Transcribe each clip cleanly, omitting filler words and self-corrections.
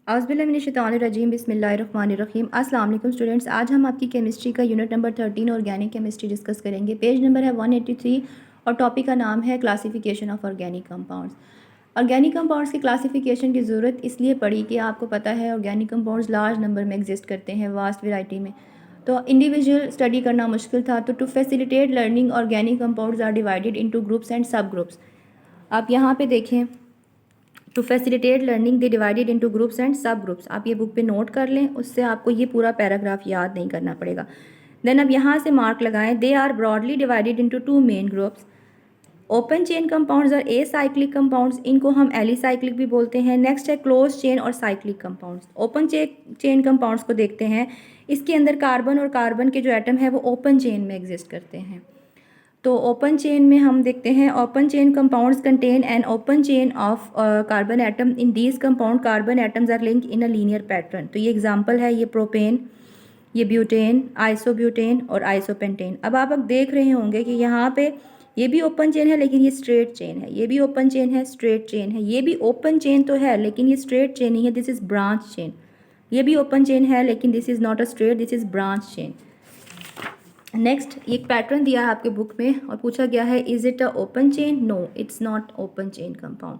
औज़ुबिल्लाहिमिनश्शैतानिर्रजीम बिस्मिल्लाहिर्रहमानिर्रहीम। अस्सलाम वालेकुम स्टूडेंट्स, आज हम आपकी केमिस्ट्री का unit number 13 organic chemistry discuss करेंगे। पेज नंबर है 183 और टॉपिक का नाम है classification of organic compounds. Organic compounds की क्लासिफिकेशन की ज़रूरत इसलिए पड़ी कि आपको पता है ऑर्गेनिक कंपाउंड्स लार्ज नंबर में एग्जिस्ट करते हैं, वास्ट वैरायटी में, तो इंडिविजुअल स्टडी करना मुश्किल था। तो to facilitate learning organic compounds are divided into groups and sub groups. आप यहाँ पे देखें, to facilitate learning they divided into groups and sub groups. आप ये बुक पे नोट कर लें, उससे आपको ये पूरा पैराग्राफ याद नहीं करना पड़ेगा। देन अब यहाँ से मार्क लगाएं। They are broadly divided into two main groups. Open chain compounds और ए साइक्लिक कंपाउंड्स, इनको हम एलिसाइक्लिक भी बोलते हैं। नेक्स्ट है क्लोज चेन और cyclic compounds. Open chain compounds को देखते हैं। इसके अंदर कार्बन और कार्बन के जो एटम है वो ओपन चेन में एग्जिस्ट करते हैं। तो ओपन चेन में हम देखते हैं, open chain compounds contain an open chain of carbon atom. In these compound carbon atoms are link in a linear pattern. तो ये एग्जांपल है, ये प्रोपेन, ये ब्यूटेन, आइसोब्यूटेन और आइसोपेंटेन। अब आप देख रहे होंगे कि यहाँ पे ये भी ओपन चेन है लेकिन ये स्ट्रेट चेन है, ये भी ओपन चेन है, स्ट्रेट चेन है, ये भी ओपन चेन तो है लेकिन ये स्ट्रेट चेन नहीं है, दिस इज ब्रांच चेन। ये भी ओपन चेन है लेकिन this is not a straight, this is branch chain. Next, एक पैटर्न दिया है आपके बुक में और पूछा गया है is it a open chain? No, it's not open chain compound.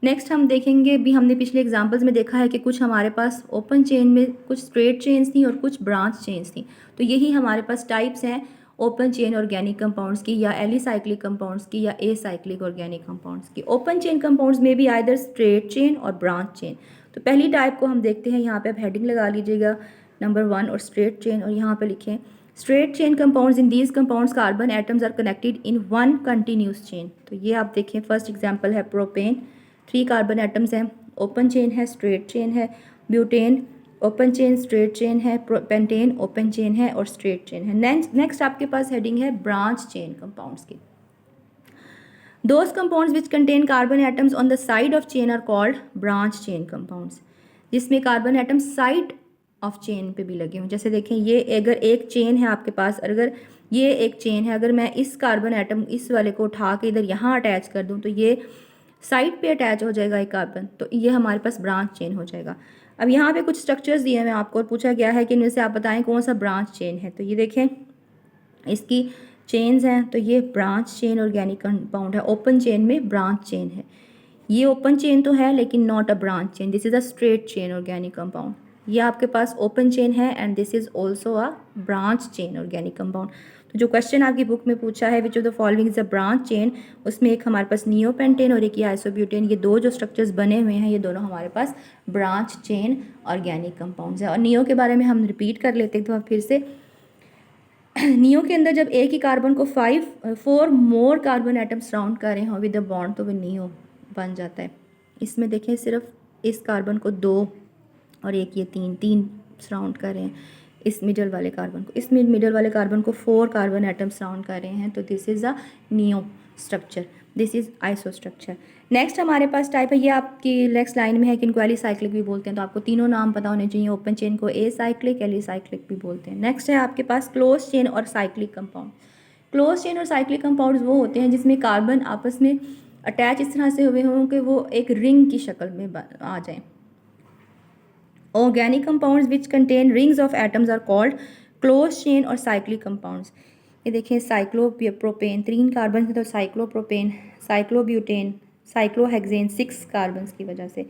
Next हम देखेंगे, भी हमने पिछले एग्जांपल्स में देखा है कि कुछ हमारे पास ओपन चेन में कुछ स्ट्रेट चेन्स थी और कुछ ब्रांच चेन्स थी। तो यही हमारे पास टाइप्स हैं ओपन चेन ऑर्गेनिक कंपाउंड्स की, या एलिसाइक्लिक कंपाउंड्स की, या एसाइक्लिक ऑर्गेनिक कंपाउंड्स की। ओपन चेन कंपाउंड्स में भी आइदर स्ट्रेट चेन और ब्रांच चेन। तो पहली टाइप को हम देखते हैं, यहाँ पे आप हेडिंग लगा लीजिएगा नंबर 1 और स्ट्रेट चेन, और यहाँ पे लिखें straight chain compounds. In these compounds carbon atoms are connected in one continuous chain. तो ये आप देखें, फर्स्ट एग्जांपल है प्रोपेन, 3 कार्बन एटम्स हैं, ओपन चेन है, स्ट्रेट चेन है। Butane open chain, straight chain है। पेंटेन ओपन चेन है और स्ट्रेट चेन है। नेक्स्ट आपके पास हेडिंग है ब्रांच चेन कंपाउंड्स की। Those compounds which contain carbon atoms on the side of chain are called branch chain compounds. जिसमें carbon atoms side of chain पे भी लगे हों। जैसे देखें, ये अगर एक चेन है आपके पास, अगर ये एक चेन है, अगर मैं इस कार्बन एटम इस वाले को उठा के इधर यहाँ अटैच कर दूँ तो ये साइड पे अटैच हो जाएगा एक कार्बन, तो ये हमारे पास ब्रांच चेन हो जाएगा। अब यहाँ पे कुछ स्ट्रक्चर्स दिए हैं आपको और पूछा गया है कि इनमें से आप बताएं कौन सा ब्रांच चेन है। तो ये देखें, इसकी चेन्स हैं, तो ये ब्रांच चेन ऑर्गेनिक कंपाउंड है। ओपन चेन में ब्रांच चेन है, ये ओपन चेन तो है लेकिन not a branch chain, this is a straight chain organic compound. ये आपके पास ओपन चेन है and this is also a branch chain organic compound. तो जो क्वेश्चन आपकी बुक में पूछा है which of the following is a branch chain, उसमें एक हमारे पास नियोपेंटेन और एक ये आइसोब्यूटेन, ये दो जो स्ट्रक्चर्स बने हुए हैं ये दोनों हमारे पास ब्रांच चेन ऑर्गेनिक कंपाउंड्स है। और नियो के बारे में हम रिपीट कर लेते हैं तो फिर से। नियो के अंदर जब एक ही कार्बन को 4 मोर कार्बन एटम सराउंड कर रहे हों विद अ बॉन्ड, तो वो नियो बन जाता है। इसमें देखें, सिर्फ इस कार्बन को 2 और एक ये 3 सराउंड कर रहे हैं इस मिडल वाले कार्बन को। इस मिडल वाले कार्बन को 4 कार्बन एटम सराउंड कर रहे हैं, तो this is a neo structure, this is iso structure. Next हमारे पास टाइप है, ये आपकी नेक्स्ट लाइन में है कि इनको एलिसाइक्लिक भी बोलते हैं, तो आपको तीनों नाम पता होने चाहिए। ओपन चेन को ए साइक्लिक, एलिसाइक्लिक भी बोलते हैं। नेक्स्ट है आपके पास क्लोज चेन और साइक्लिक कंपाउंड। क्लोज चेन और साइक्लिक कंपाउंड्स वो होते हैं जिसमें कार्बन आपस में अटैच इस तरह से हुए हों कि वो एक रिंग की शक्ल में आ जाएं। Organic compounds which contain rings of atoms are called closed chain और साइक्लिक कंपाउंड्स। ये देखिए, साइक्लोप्रोपेन 3 कार्बन है तो साइक्लोप्रोपेन, साइक्लोब्यूटेन, साइक्लोहेक्सेन 6 कार्बन की वजह से।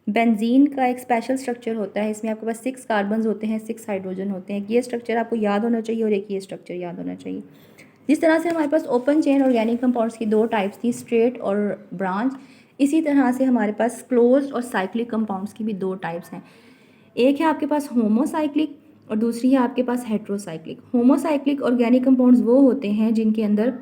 बेंजीन का एक स्पेशल स्ट्रक्चर होता है, इसमें आपके पास 6 कार्बन होते हैं, 6 हाइड्रोजन होते हैं। ये स्ट्रक्चर आपको याद होना चाहिए और एक ये स्ट्रक्चर याद होना चाहिए। जिस तरह से हमारे पास ओपन चेन ऑर्गेनिक कंपाउंड्स की 2 टाइप्स थी, स्ट्रेट और ब्रांच, इसी तरह से हमारे पास क्लोज और साइक्लिक कंपाउंड्स की भी 2 टाइप्स हैं। एक है आपके पास होमोसाइक्लिक और दूसरी है आपके पास हेट्रोसाइक्लिक। होमोसाइक्लिक ऑर्गेनिक कंपाउंड्स वो होते हैं जिनके अंदर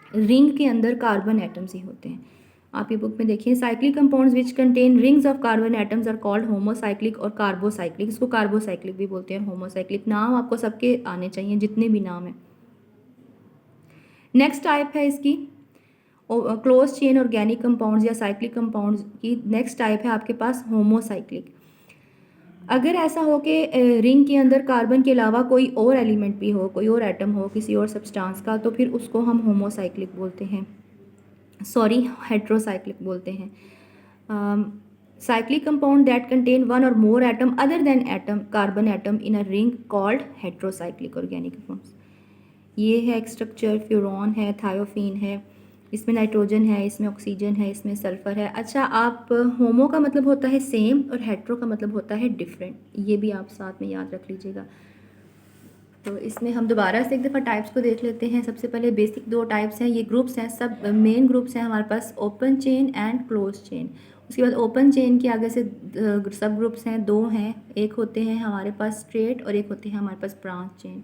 रिंग के अंदर कार्बन एटम्स ही होते हैं। आप ये बुक में देखिए, cyclic compounds which contain rings of carbon atoms are called homocyclic और कार्बोसाइक्लिक। इसको कार्बोसाइक्लिक भी बोलते हैं, होमोसाइक्लिक। नाम आपको सबके आने चाहिए जितने भी नाम हैं। नेक्स्ट टाइप है इसकी क्लोज चेन ऑर्गेनिक कंपाउंड्स या साइक्लिक कंपाउंड्स की। नेक्स्ट टाइप है आपके पास होमोसाइक्लिक। अगर ऐसा हो कि रिंग के अंदर कार्बन के अलावा कोई और एलिमेंट भी हो, कोई और एटम हो किसी और सब्सटेंस का, तो फिर उसको हम होमोसाइक्लिक बोलते हैं, सॉरी हेट्रोसाइक्लिक बोलते हैं। cyclic compound that contain one or more atom other than atom carbon atom in a ring called heterocyclic organic compounds. ये है एक स्ट्रक्चर, फ्यूरॉन है, थायोफीन है, इसमें नाइट्रोजन है, इसमें ऑक्सीजन है, इसमें सल्फ़र है। अच्छा, आप होमो का मतलब होता है सेम और हेट्रो का मतलब होता है डिफरेंट, ये भी आप साथ में याद रख लीजिएगा। तो इसमें हम दोबारा से एक दफ़ा टाइप्स को देख लेते हैं। सबसे पहले बेसिक दो टाइप्स हैं, ये ग्रुप्स हैं, सब मेन ग्रुप्स हैं हमारे पास open chain and close chain. उसके बाद ओपन चेन के आगे से सब ग्रुप्स हैं, दो हैं, एक होते हैं हमारे पास स्ट्रेट और एक होते हैं हमारे पास ब्रांच चेन।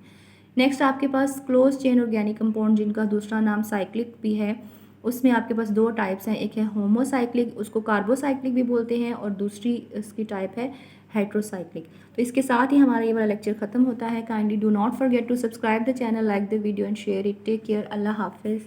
नेक्स्ट आपके पास क्लोज चेन ऑर्गेनिक कंपाउंड जिनका दूसरा नाम साइक्लिक भी है, उसमें आपके पास दो टाइप्स हैं, एक है होमोसाइक्लिक, उसको कार्बोसाइक्लिक भी बोलते हैं, और दूसरी इसकी टाइप है हेट्रोसाइक्लिक। तो इसके साथ ही हमारा ये वाला लेक्चर ख़त्म होता है। Kindly do not forget to subscribe the channel, like the video and share it. Take care, अल्लाह हाफिज़।